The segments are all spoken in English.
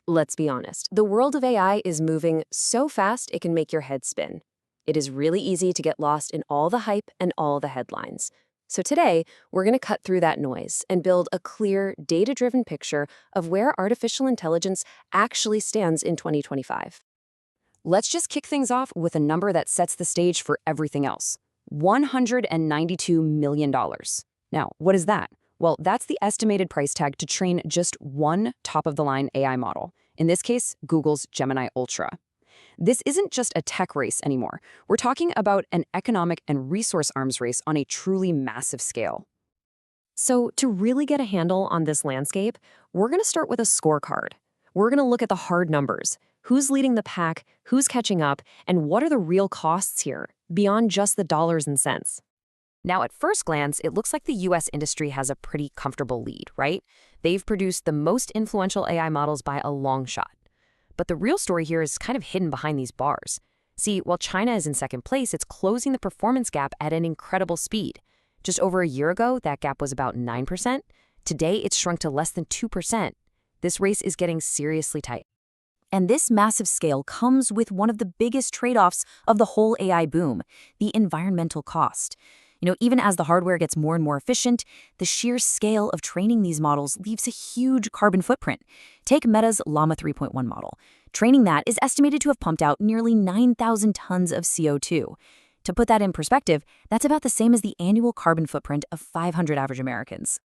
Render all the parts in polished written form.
Let's be honest, the world of AI is moving so fast it can make your head spin. It is really easy to get lost in all the hype and all the headlines. So today, we're going to cut through that noise and build a clear, data-driven picture of where artificial intelligence actually stands in 2025. Let's just kick things off with a number that sets the stage for everything else. $192 million. Now, what is that? Well, that's the estimated price tag to train just one top-of-the-line AI model, in this case, Google's Gemini Ultra. This isn't just a tech race anymore. We're talking about an economic and resource arms race on a truly massive scale. So to really get a handle on this landscape, we're going to start with a scorecard. We're going to look at the hard numbers. Who's leading the pack, who's catching up, and what are the real costs here, beyond just the dollars and cents? Now, at first glance, it looks like the US industry has a pretty comfortable lead, right? They've produced the most influential AI models by a long shot. But the real story here is kind of hidden behind these bars. See, while China is in second place, it's closing the performance gap at an incredible speed. Just over a year ago, that gap was about 9%. Today, it's shrunk to less than 2%. This race is getting seriously tight. And this massive scale comes with one of the biggest trade-offs of the whole AI boom, the environmental cost. Even as the hardware gets more and more efficient, the sheer scale of training these models leaves a huge carbon footprint. Take Meta's Llama 3.1 model. Training that is estimated to have pumped out nearly 9,000 tons of CO2. To put that in perspective, that's about the same as the annual carbon footprint of 500 average Americans.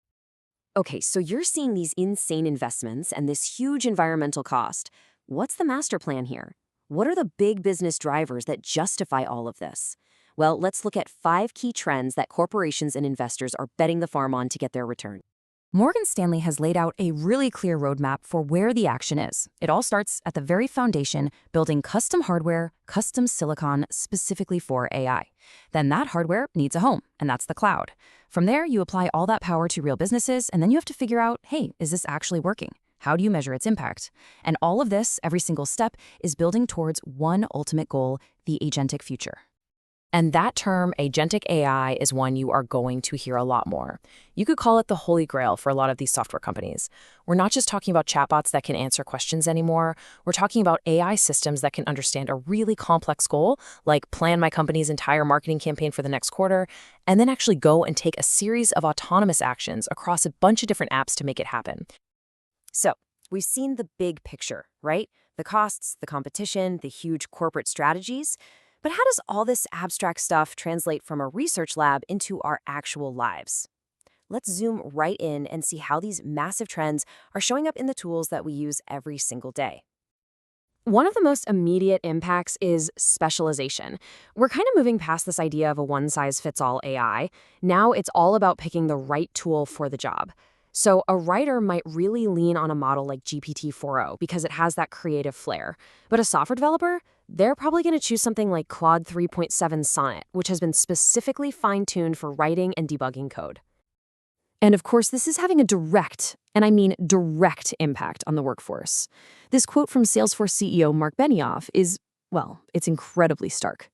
Okay, so you're seeing these insane investments and this huge environmental cost. What's the master plan here? What are the big business drivers that justify all of this? Well, let's look at 5 key trends that corporations and investors are betting the farm on to get their return. Morgan Stanley has laid out a really clear roadmap for where the action is. It all starts at the very foundation, building custom hardware, custom silicon specifically for AI. Then that hardware needs a home, and that's the cloud. From there, you apply all that power to real businesses, and then you have to figure out, hey, is this actually working? How do you measure its impact? And all of this, every single step, is building towards one ultimate goal, the agentic future. And that term, agentic AI, is one you are going to hear a lot more. You could call it the holy grail for a lot of these software companies. We're not just talking about chatbots that can answer questions anymore. We're talking about AI systems that can understand a really complex goal, like plan my company's entire marketing campaign for the next quarter, and then actually go and take a series of autonomous actions across a bunch of different apps to make it happen. So, we've seen the big picture, right? The costs, the competition, the huge corporate strategies. But how does all this abstract stuff translate from a research lab into our actual lives? Let's zoom right in and see how these massive trends are showing up in the tools that we use every single day. One of the most immediate impacts is specialization. We're kind of moving past this idea of a one-size-fits-all AI. Now it's all about picking the right tool for the job. So a writer might really lean on a model like GPT-4o because it has that creative flair. But a software developer, they're probably going to choose something like Claude 3.7 Sonnet, which has been specifically fine-tuned for writing and debugging code. And of course, this is having a direct, and I mean direct, impact on the workforce. This quote from Salesforce CEO Mark Benioff is, well, it's incredibly stark.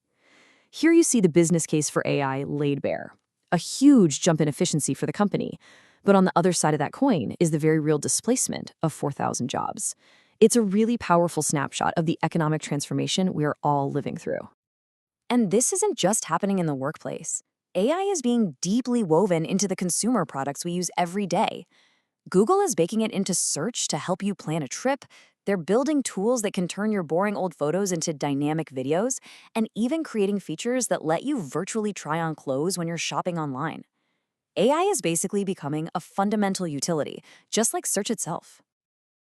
Here you see the business case for AI laid bare. A huge jump in efficiency for the company. But on the other side of that coin is the very real displacement of 4,000 jobs. It's a really powerful snapshot of the economic transformation we are all living through. And this isn't just happening in the workplace. AI is being deeply woven into the consumer products we use every day. Google is baking it into search to help you plan a trip. They're building tools that can turn your boring old photos into dynamic videos, and even creating features that let you virtually try on clothes when you're shopping online. AI is basically becoming a fundamental utility, just like search itself.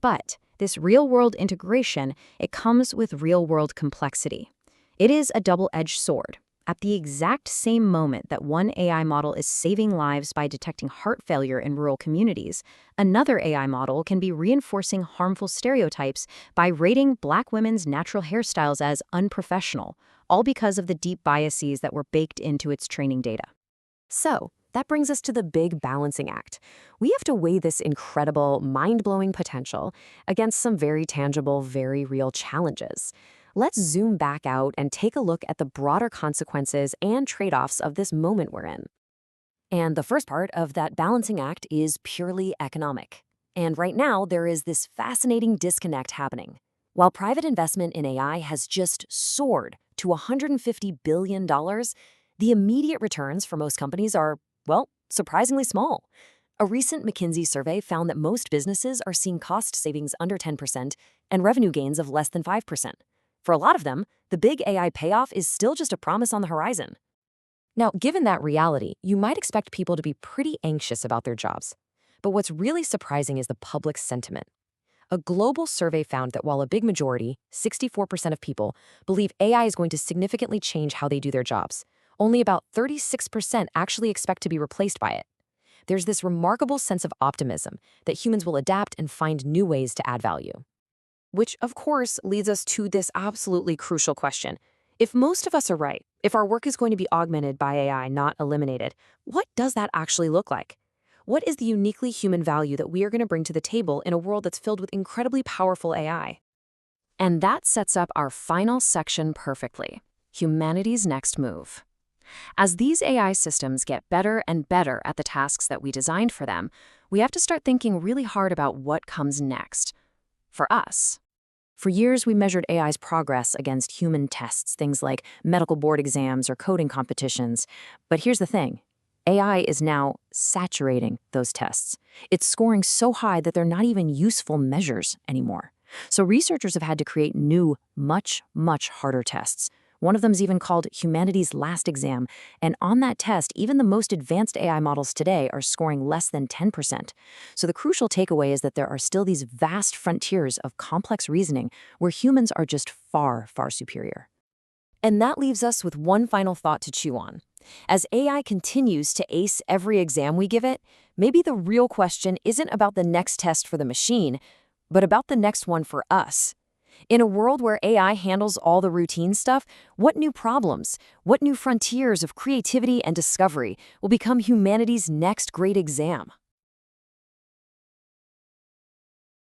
But this real-world integration, it comes with real-world complexity. It is a double-edged sword. At the exact same moment that one AI model is saving lives by detecting heart failure in rural communities, another AI model can be reinforcing harmful stereotypes by rating Black women's natural hairstyles as unprofessional, all because of the deep biases that were baked into its training data. So, that brings us to the big balancing act. We have to weigh this incredible, mind-blowing potential against some very tangible, very real challenges. Let's zoom back out and take a look at the broader consequences and trade-offs of this moment we're in. And the first part of that balancing act is purely economic. And right now, there is this fascinating disconnect happening. While private investment in AI has just soared to $150 billion, the immediate returns for most companies are, well, surprisingly small. A recent McKinsey survey found that most businesses are seeing cost savings under 10% and revenue gains of less than 5%. For a lot of them, the big AI payoff is still just a promise on the horizon. Now, given that reality, you might expect people to be pretty anxious about their jobs. But what's really surprising is the public sentiment. A global survey found that while a big majority, 64% of people, believe AI is going to significantly change how they do their jobs, only about 36% actually expect to be replaced by it. There's this remarkable sense of optimism that humans will adapt and find new ways to add value. Which, of course, leads us to this absolutely crucial question. If most of us are right, if our work is going to be augmented by AI, not eliminated, what does that actually look like? What is the uniquely human value that we are going to bring to the table in a world that's filled with incredibly powerful AI? And that sets up our final section perfectly: humanity's next move. As these AI systems get better and better at the tasks that we designed for them, we have to start thinking really hard about what comes next. For us. For years, we measured AI's progress against human tests, things like medical board exams or coding competitions. But here's the thing. AI is now saturating those tests. It's scoring so high that they're not even useful measures anymore. So researchers have had to create new, much, much harder tests. One of them's even called humanity's last exam, and on that test, even the most advanced AI models today are scoring less than 10%. So the crucial takeaway is that there are still these vast frontiers of complex reasoning where humans are just far, far superior. And that leaves us with one final thought to chew on. As AI continues to ace every exam we give it, maybe the real question isn't about the next test for the machine, but about the next one for us. In a world where AI handles all the routine stuff, what new problems, what new frontiers of creativity and discovery will become humanity's next great exam?